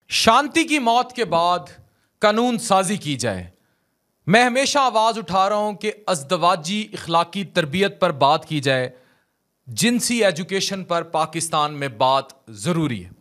शांति की मौत के बाद कानून साजी की जाए। मैं हमेशा आवाज उठा रहा हूं कि अज़दवाजी इखलाकी तरबियत पर बात की जाए। जिनसी एजुकेशन पर पाकिस्तान में बात जरूरी है।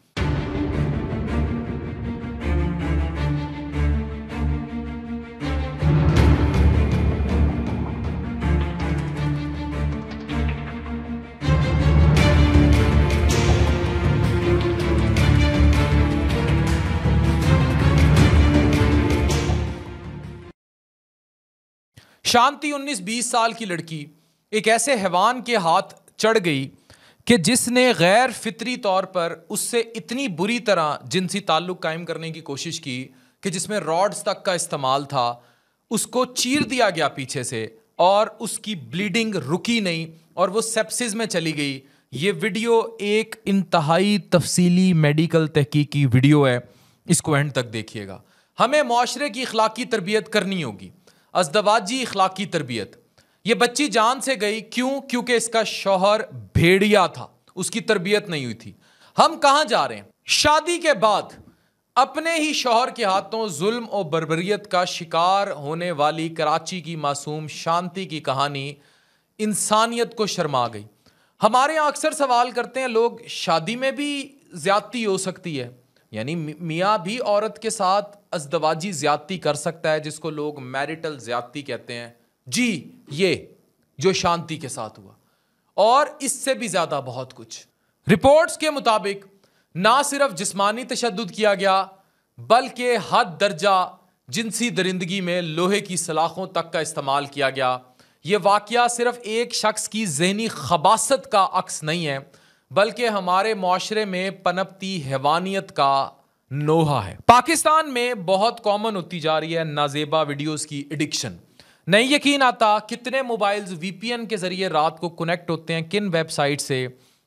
शांति 19-20 साल की लड़की एक ऐसे हैवान के हाथ चढ़ गई कि जिसने गैर फितरी तौर पर उससे इतनी बुरी तरह जिनसी ताल्लुक कायम करने की कोशिश की कि जिसमें रॉड्स तक का इस्तेमाल था। उसको चीर दिया गया पीछे से और उसकी ब्लीडिंग रुकी नहीं और वो सेप्सिस में चली गई। ये वीडियो एक इंतहाई तफसीली मेडिकल तहकीकी वीडियो है, इसको एंड तक देखिएगा। हमें मुआशरे की इखलाकी तरबियत करनी होगी, अज़दवाजी इखलाकी तरबियत। ये बच्ची जान से गई क्यों? क्योंकि इसका शौहर भेड़िया था, उसकी तरबियत नहीं हुई थी। हम कहां जा रहे हैं? शादी के बाद अपने ही शौहर के हाथों जुल्म और बर्बरियत का शिकार होने वाली कराची की मासूम शांति की कहानी इंसानियत को शर्मा गई। हमारे यहाँ अक्सर सवाल करते हैं लोग, शादी में भी ज्यादती हो सकती है? यानी मियाँ भी औरत के साथ अज़दवाजी ज्यादती कर सकता है, जिसको लोग मैरिटल ज्यादती कहते हैं। जी, ये जो शांति के साथ हुआ और इससे भी ज्यादा बहुत कुछ। रिपोर्ट्स के मुताबिक ना सिर्फ जिस्मानी तशद्दुद किया गया बल्कि हद दर्जा जिनसी दरिंदगी में लोहे की सलाखों तक का इस्तेमाल किया गया। यह वाकया सिर्फ एक शख्स की ज़हनी खबासत का अक्स नहीं है बल्कि हमारे मुआशरे में पनपती हैवानियत का नोहा है। पाकिस्तान में बहुत कॉमन होती जा रही है नाजेबा वीडियोस की एडिक्शन। नहीं यकीन आता कितने मोबाइल्स वीपीएन के जरिए रात को कनेक्ट होते हैं किन वेबसाइट से।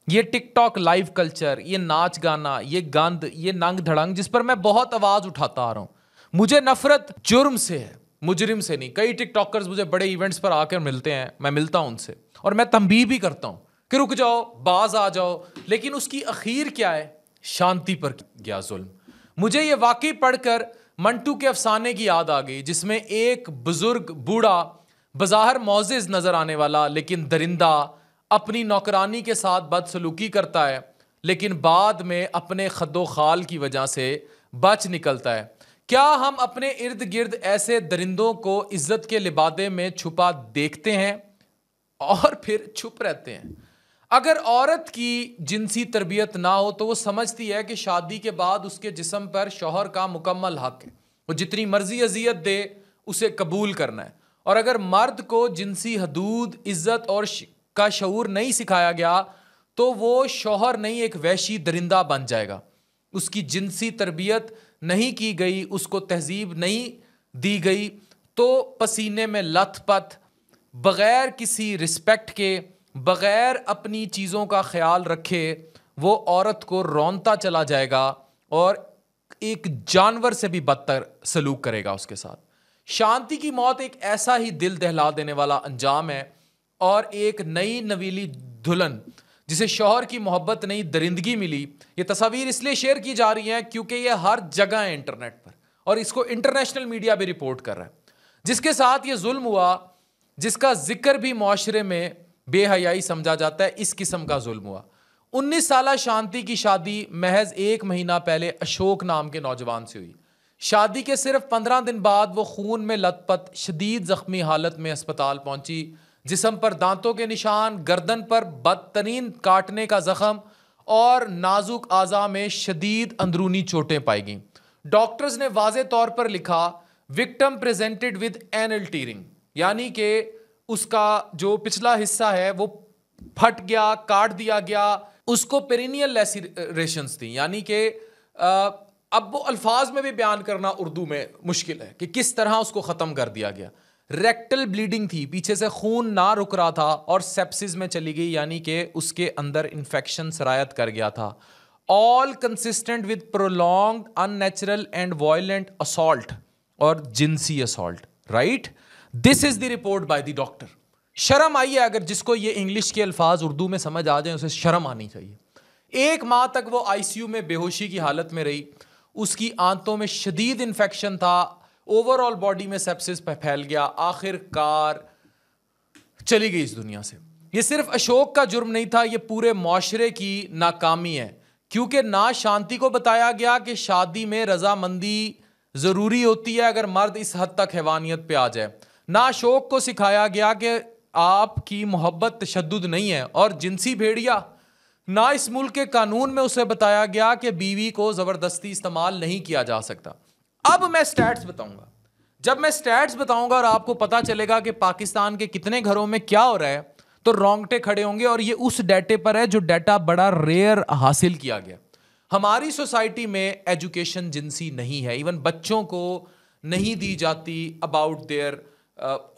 ये टिकटॉक लाइव कल्चर, ये नाच गाना, ये गंद, ये नंग धड़ंग, जिस पर मैं बहुत आवाज उठाता आ रहा हूं। मुझे नफरत जुर्म से है, मुजरिम से नहीं। कई टिकटॉकर्स मुझे बड़े इवेंट्स पर आकर मिलते हैं, मैं मिलता हूं उनसे और मैं तंबीह भी करता हूं कि रुक जाओ, बाज आ जाओ, लेकिन उसकी अखीर क्या है? शांति पर गया जुल्म। मुझे ये वाकई पढ़कर मंटू के अफसाने की याद आ गई, जिसमें एक बुजुर्ग बूढ़ा बज़ाहिर मोअज़्ज़िज़ नजर आने वाला लेकिन दरिंदा अपनी नौकरानी के साथ बदसलूकी करता है, लेकिन बाद में अपने खद्दो खाल की वजह से बच निकलता है। क्या हम अपने इर्द गिर्द ऐसे दरिंदों को इज्जत के लिबादे में छुपा देखते हैं और फिर चुप रहते हैं? अगर औरत की जिनसी तरबियत ना हो तो वो समझती है कि शादी के बाद उसके जिस्म पर शौहर का मुकम्मल हक है, वो जितनी मर्जी अजियत दे उसे कबूल करना है। और अगर मर्द को जिनसी हदूद, इज्जत और का शऊर नहीं सिखाया गया तो वो शौहर नहीं एक वहशी दरिंदा बन जाएगा। उसकी जिनसी तरबियत नहीं की गई, उसको तहजीब नहीं दी गई तो पसीने में लथपथ, बगैर किसी रिस्पेक्ट के, बगैर अपनी चीज़ों का ख्याल रखे वो औरत को रौंदता चला जाएगा और एक जानवर से भी बदतर सलूक करेगा उसके साथ। शांति की मौत एक ऐसा ही दिल दहला देने वाला अंजाम है और एक नई नवीली दुल्हन जिसे शौहर की मोहब्बत नहीं दरिंदगी मिली। ये तस्वीर इसलिए शेयर की जा रही है क्योंकि ये हर जगह है इंटरनेट पर और इसको इंटरनेशनल मीडिया भी रिपोर्ट कर रहा है। जिसके साथ ये जुल्म हुआ, जिसका जिक्र भी मुआशरे में बेहयाई समझा जाता है, इस किस्म का जुल्म हुआ। 19 साला शांति की शादी महज 1 महीना पहले अशोक नाम के नौजवान से हुई। शादी के सिर्फ 15 दिन बाद वो खून में लथपथ शदीद जख्मी हालत में अस्पताल पहुंची। जिस्म पर दांतों के निशान, गर्दन पर बदतरीन काटने का जख्म और नाजुक आज़ा में शदीद अंदरूनी चोटें पाई गईं। डॉक्टर्स ने वाज़े तौर पर लिखा, victim presented with anal tearing, यानी कि उसका जो पिछला हिस्सा है वो फट गया, काट दिया गया। उसको पेरिनियल लैसिरेशंस थी, यानी कि अब वो अल्फाज में भी बयान करना उर्दू में मुश्किल है कि किस तरह उसको ख़त्म कर दिया गया। रेक्टल ब्लीडिंग थी, पीछे से खून ना रुक रहा था और सेप्सिस में चली गई, यानी कि उसके अंदर इन्फेक्शन सरायत कर गया था। All consistent with prolonged unnatural and violent assault और जिनसी असॉल्ट। Right, this is the report by the doctor. शर्म आई है, अगर जिसको ये इंग्लिश के अल्फाज उर्दू में समझ आ जाए उसे शर्म आनी चाहिए। 1 माह तक वो आईसीयू में बेहोशी की हालत में रही। उसकी आंतों में शदीद इन्फेक्शन था, ओवरऑल बॉडी में सेप्सिस फैल गया, आखिरकार चली गई इस दुनिया से। ये सिर्फ अशोक का जुर्म नहीं था, ये पूरे मुआशरे की नाकामी है, क्योंकि ना शांति को बताया गया कि शादी में रजामंदी ज़रूरी होती है अगर मर्द इस हद तक हैवानियत पे आ जाए, ना अशोक को सिखाया गया कि आपकी मोहब्बत तशद्दुद नहीं है और जिनसी भेड़िया, ना इस मुल्क के कानून में उसे बताया गया कि बीवी को ज़बरदस्ती इस्तेमाल नहीं किया जा सकता। अब मैं स्टैट्स बताऊंगा, जब मैं स्टैट्स बताऊंगा और आपको पता चलेगा कि पाकिस्तान के कितने घरों में क्या हो रहा है, तो रोंगटे खड़े होंगे। और ये उस डाटे पर है जो डाटा बड़ा रेयर हासिल किया गया। हमारी सोसाइटी में एजुकेशन जिनसी नहीं है, इवन बच्चों को नहीं दी जाती about their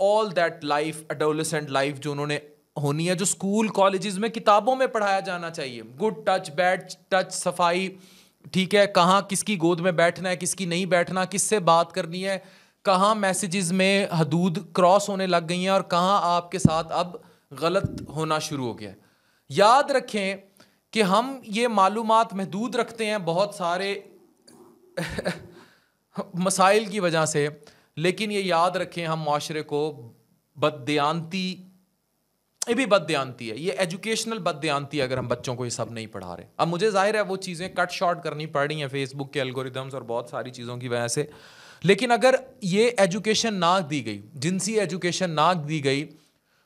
all that life, adolescent life जो उन्होंने होनी है, जो स्कूल कॉलेजेस में किताबों में पढ़ाया जाना चाहिए। गुड टच, बैड टच, सफाई, ठीक है, कहाँ किसकी गोद में बैठना है, किसकी नहीं बैठना, किससे बात करनी है, कहाँ मैसेजेस में हदूद क्रॉस होने लग गई हैं और कहाँ आपके साथ अब गलत होना शुरू हो गया। याद रखें कि हम ये मालूमात महदूद रखते हैं बहुत सारे मसाइल की वजह से, लेकिन ये याद रखें हम माशरे को बददियानती, ये भी बददियानती है, ये एजुकेशनल बददियानती है अगर हम बच्चों को ये सब नहीं पढ़ा रहे। अब मुझे जाहिर है वो चीज़ें कट शॉर्ट करनी पड़ रही हैं फेसबुक के एल्गोरिदम्स और बहुत सारी चीज़ों की वजह से, लेकिन अगर ये एजुकेशन ना दी गई, जिनसी एजुकेशन ना दी गई,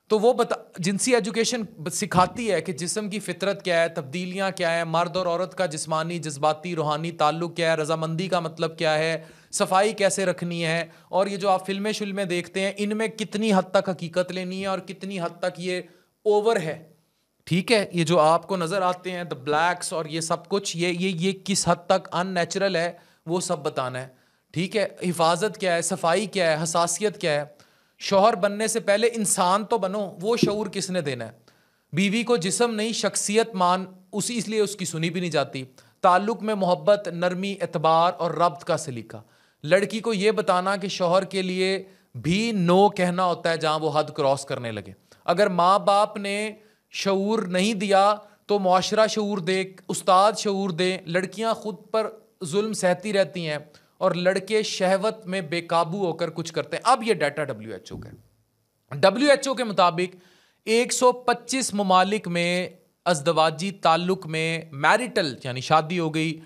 तो वो जिनसी एजुकेशन सिखाती है कि जिस्म की फितरत क्या है, तब्दीलियाँ क्या है, मर्द और औरत का जिस्मानी, जज्बाती, रूहानी ताल्लुक़ क्या है, रजामंदी का मतलब क्या है, सफाई कैसे रखनी है, और ये जो आप फिल्में शिल्में देखते हैं इनमें कितनी हद तक हकीकत लेनी है और कितनी हद तक ये ओवर है। ठीक है, ये जो आपको नज़र आते हैं द ब्लैक्स और ये सब कुछ, ये किस हद तक अननेचुरल है वो सब बताना है। ठीक है, हिफाजत क्या है, सफाई क्या है, हसासियत क्या है। शौहर बनने से पहले इंसान तो बनो, वो शऊर किसने देना है। बीवी को जिस्म नहीं शख्सियत मान, उसी इसलिए उसकी सुनी भी नहीं जाती। ताल्लुक में मोहब्बत, नरमी, एतबार और रब्त का सलीका। लड़की को ये बताना कि शौहर के लिए भी नो कहना होता है जहाँ वो हद क्रॉस करने लगे। अगर माँ बाप ने शऊर नहीं दिया तो मुआशरा शऊर दे, उस्ताद शऊर दे। लड़कियाँ खुद पर जुल्म सहती रहती हैं और लड़के शहवत में बेकाबू होकर कुछ करते हैं। अब ये डाटा WHO का है। WHO के मुताबिक 125 ममालिक में अज़दवाजी ताल्लुक में मैरिटल यानी शादी हो गई,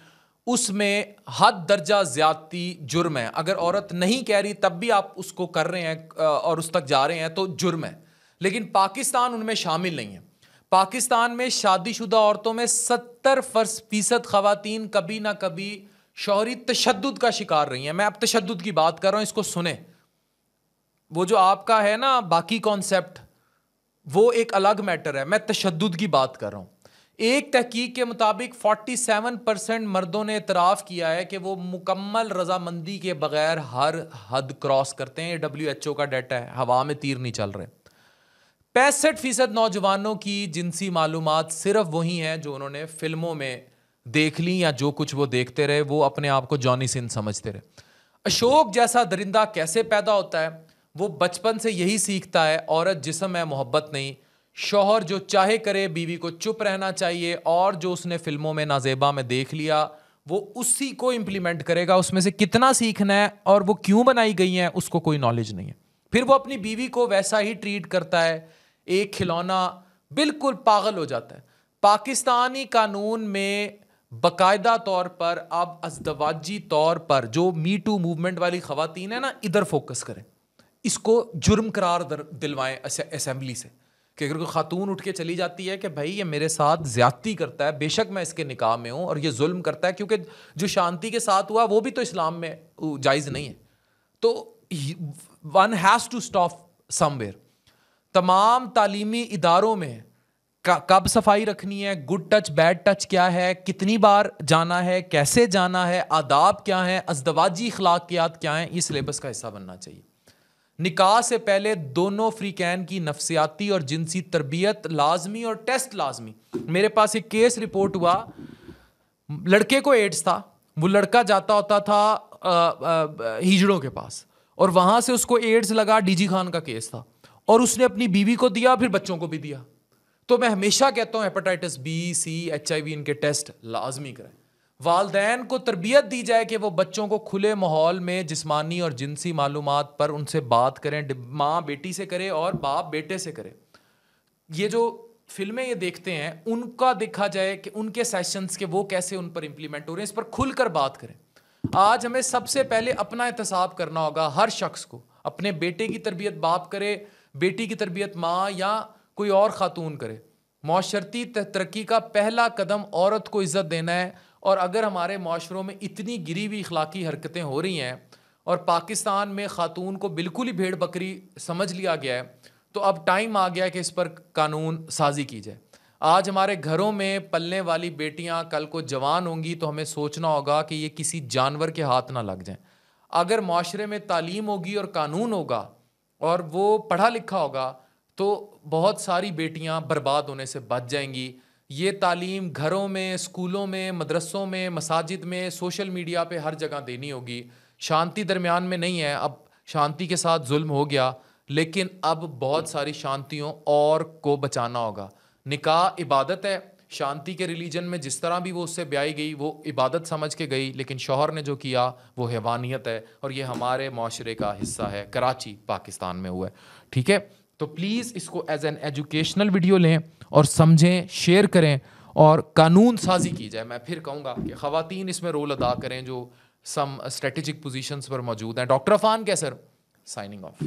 उसमें हद दर्जा ज़्यादती जुर्म है। अगर औरत नहीं कह रही तब भी आप उसको कर रहे हैं और उस तक जा रहे हैं तो जुर्म है। लेकिन पाकिस्तान उनमें शामिल नहीं है। पाकिस्तान में शादीशुदा औरतों में 70% ख़वातीन कभी ना कभी शौहरी तशद्दुद का शिकार रही हैं। मैं अब तशद्दुद की बात कर रहा हूँ, इसको सुने। वो जो आपका है ना बाकी कॉन्सेप्ट, वो एक अलग मैटर है, मैं तशद्दुद की बात कर रहा हूँ। एक तहकीक के मुताबिक 47% मर्दों ने इतराफ़ किया है कि वो मुकम्मल रजामंदी के बगैर हर हद क्रॉस करते हैं। ये WHO का डाटा है, हवा में तीर नहीं चल रहे। 65% नौजवानों की जिनसी मालूमात सिर्फ वही हैं जो उन्होंने फिल्मों में देख ली या जो कुछ वो देखते रहे, वो अपने आप को जॉनी सिंह समझते रहे। अशोक जैसा दरिंदा कैसे पैदा होता है? वो बचपन से यही सीखता है, औरत जिस्म है, मोहब्बत नहीं। शौहर जो चाहे करे, बीवी को चुप रहना चाहिए, और जो उसने फिल्मों में नाजेबा में देख लिया वो उसी को इम्प्लीमेंट करेगा। उसमें से कितना सीखना है और वो क्यों बनाई गई हैं उसको कोई नॉलेज नहीं है। फिर वो अपनी बीवी को वैसा ही ट्रीट करता है, एक खिलौना, बिल्कुल पागल हो जाता है। पाकिस्तानी कानून में बाकायदा तौर पर अब अज़दवाजी तौर पर जो मी टू मूवमेंट वाली ख़वातीन है ना, इधर फोकस करें, इसको जुर्म करार दिलवाएं असेंबली से कि अगर कोई खातून उठ के चली जाती है कि भाई ये मेरे साथ ज़्यादती करता है, बेशक मैं इसके निकाह में हूँ, और ये जुल्म करता है, क्योंकि जो शांति के साथ हुआ वो भी तो इस्लाम में जायज़ नहीं है, तो one has to stop somewhere. तमाम तालीमी इदारों में कब सफाई रखनी है, गुड टच बैड टच क्या है, कितनी बार जाना है, कैसे जाना है, आदाब क्या है, अज़दवाजी अखलाकियात क्या हैं, ये सिलेबस का हिस्सा बनना चाहिए। निकाह से पहले दोनों फ्रीकैन की नफ्सियाती और जिनसी तरबियत लाजमी और टेस्ट लाजमी। मेरे पास एक केस रिपोर्ट हुआ, लड़के को एड्स था, वो लड़का जाता होता था हिजड़ों के पास और वहाँ से उसको एड्स लगा, DG खान का केस था, और उसने अपनी बीवी को दिया, फिर बच्चों को भी दिया। तो मैं हमेशा कहता हूँ हेपेटाइटिस B, C, HIV इनके टेस्ट लाजमी करें। वालदैन को तरबियत दी जाए कि वो बच्चों को खुले माहौल में जिस्मानी और जिनसी मालूमात पर उनसे बात करें, माँ बेटी से करे और बाप बेटे से करे। ये जो फिल्में ये देखते हैं उनका देखा जाए कि उनके सेशंस के वो कैसे उन पर इंप्लीमेंट हो रहे हैं, इस पर खुलकर बात करें। आज हमें सबसे पहले अपना एहतसाब करना होगा, हर शख्स को अपने बेटे की तरबियत बाप करे, बेटी की तरबियत माँ या कोई और ख़ातून करे। माशरती तरक्की का पहला कदम औरत को इज़्ज़त देना है। और अगर हमारे माशरों में इतनी गिरी हुई अखलाकी हरकतें हो रही हैं और पाकिस्तान में ख़ातून को बिल्कुल ही भेड़ बकरी समझ लिया गया है, तो अब टाइम आ गया कि इस पर कानून साजी की जाए। आज हमारे घरों में पलने वाली बेटियां कल को जवान होंगी तो हमें सोचना होगा कि ये किसी जानवर के हाथ ना लग जाएं। अगर माशरे में तालीम होगी और कानून होगा और वो पढ़ा लिखा होगा तो बहुत सारी बेटियां बर्बाद होने से बच जाएंगी। ये तालीम घरों में, स्कूलों में, मदरसों में, मसाजिद में, सोशल मीडिया पे हर जगह देनी होगी। शांति दरमियान में नहीं है, अब शांति के साथ जुल्म हो गया, लेकिन अब बहुत सारी शांतियों और को बचाना होगा। निकाह इबादत है, शांति के रिलीजन में जिस तरह भी वो उससे ब्याई गई वो इबादत समझ के गई, लेकिन शौहर ने जो किया वो हैवानियत है और ये हमारे माशरे का हिस्सा है। कराची पाकिस्तान में हुआ है, ठीक है। तो प्लीज़ इसको एज एन एजुकेशनल वीडियो लें और समझें, शेयर करें और कानून साजी की जाए। मैं फिर कहूँगा कि ख़वातीन इसमें रोल अदा करें जो सम स्ट्रेटेजिक पोजीशंस पर मौजूद हैं। डॉक्टर अफान कैसर, साइनिंग ऑफ।